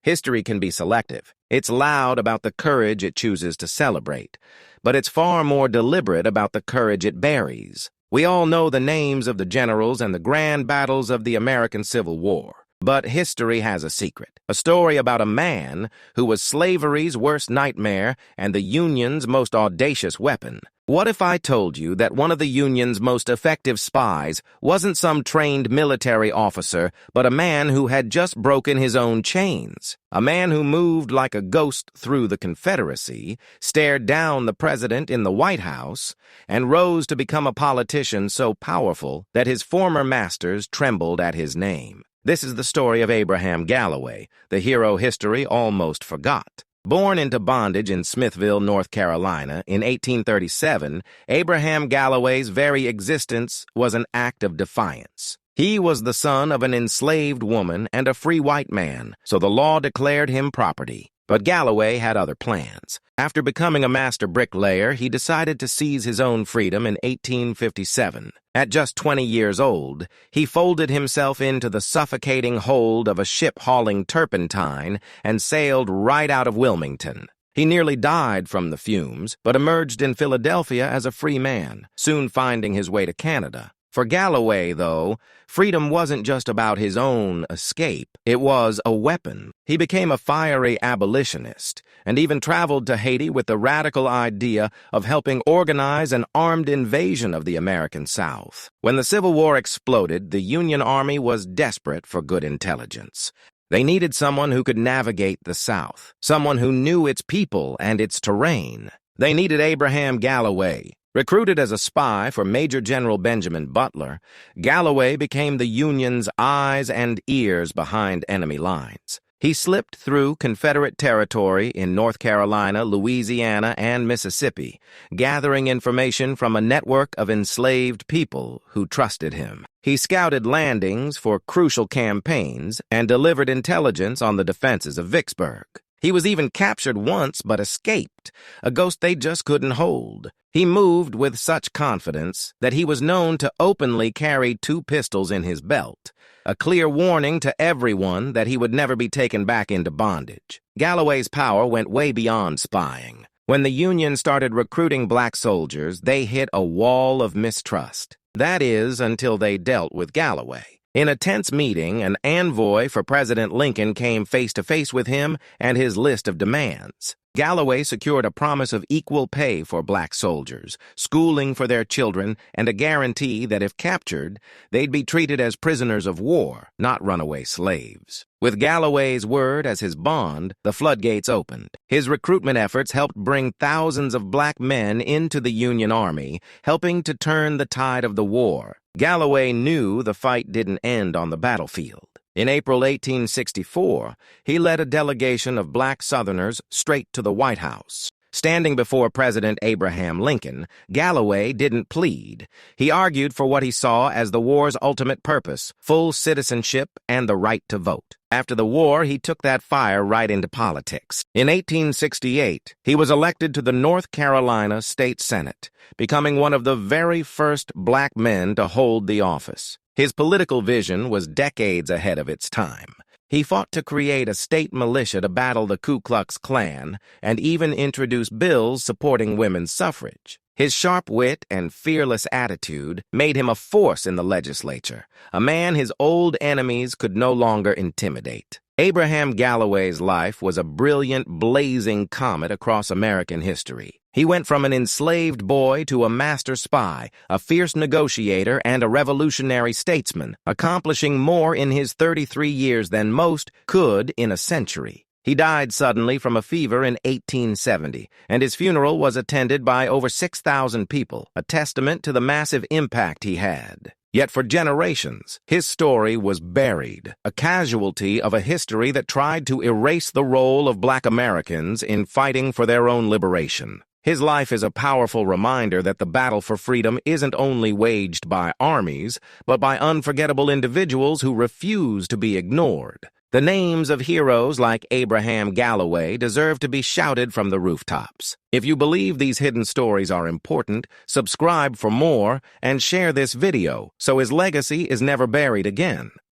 History can be selective. It's loud about the courage it chooses to celebrate, but it's far more deliberate about the courage it buries. We all know the names of the generals and the grand battles of the American Civil War. But history has a secret, a story about a man who was slavery's worst nightmare and the Union's most audacious weapon. What if I told you that one of the Union's most effective spies wasn't some trained military officer, but a man who had just broken his own chains? A man who moved like a ghost through the Confederacy, stared down the president in the White House, and rose to become a politician so powerful that his former masters trembled at his name. This is the story of Abraham Galloway, the hero history almost forgot. Born into bondage in Smithville, North Carolina, in 1837, Abraham Galloway's very existence was an act of defiance. He was the son of an enslaved woman and a free white man, so the law declared him property. But Galloway had other plans. After becoming a master bricklayer, he decided to seize his own freedom in 1857. At just 20 years old, he folded himself into the suffocating hold of a ship hauling turpentine and sailed right out of Wilmington. He nearly died from the fumes, but emerged in Philadelphia as a free man, soon finding his way to Canada. For Galloway, though, freedom wasn't just about his own escape. It was a weapon. He became a fiery abolitionist and even traveled to Haiti with the radical idea of helping organize an armed invasion of the American South. When the Civil War exploded, the Union Army was desperate for good intelligence. They needed someone who could navigate the South, someone who knew its people and its terrain. They needed Abraham Galloway. Recruited as a spy for Major General Benjamin Butler, Galloway became the Union's eyes and ears behind enemy lines. He slipped through Confederate territory in North Carolina, Louisiana, and Mississippi, gathering information from a network of enslaved people who trusted him. He scouted landings for crucial campaigns and delivered intelligence on the defenses of Vicksburg. He was even captured once but escaped, a ghost they just couldn't hold. He moved with such confidence that he was known to openly carry 2 pistols in his belt, a clear warning to everyone that he would never be taken back into bondage. Galloway's power went way beyond spying. When the Union started recruiting black soldiers, they hit a wall of mistrust. That is, until they dealt with Galloway. In a tense meeting, an envoy for President Lincoln came face-to-face with him and his list of demands. Galloway secured a promise of equal pay for black soldiers, schooling for their children, and a guarantee that if captured, they'd be treated as prisoners of war, not runaway slaves. With Galloway's word as his bond, the floodgates opened. His recruitment efforts helped bring thousands of black men into the Union Army, helping to turn the tide of the war. Galloway knew the fight didn't end on the battlefield. In April 1864, he led a delegation of black Southerners straight to the White House. Standing before President Abraham Lincoln, Galloway didn't plead. He argued for what he saw as the war's ultimate purpose, full citizenship and the right to vote. After the war, he took that fire right into politics. In 1868, he was elected to the North Carolina State Senate, becoming one of the very first black men to hold the office. His political vision was decades ahead of its time. He fought to create a state militia to battle the Ku Klux Klan and even introduce bills supporting women's suffrage. His sharp wit and fearless attitude made him a force in the legislature, a man his old enemies could no longer intimidate. Abraham Galloway's life was a brilliant, blazing comet across American history. He went from an enslaved boy to a master spy, a fierce negotiator, and a revolutionary statesman, accomplishing more in his 33 years than most could in a century. He died suddenly from a fever in 1870, and his funeral was attended by over 6,000 people, a testament to the massive impact he had. Yet for generations, his story was buried, a casualty of a history that tried to erase the role of black Americans in fighting for their own liberation. His life is a powerful reminder that the battle for freedom isn't only waged by armies, but by unforgettable individuals who refuse to be ignored. The names of heroes like Abraham Galloway deserve to be shouted from the rooftops. If you believe these hidden stories are important, subscribe for more and share this video so his legacy is never buried again.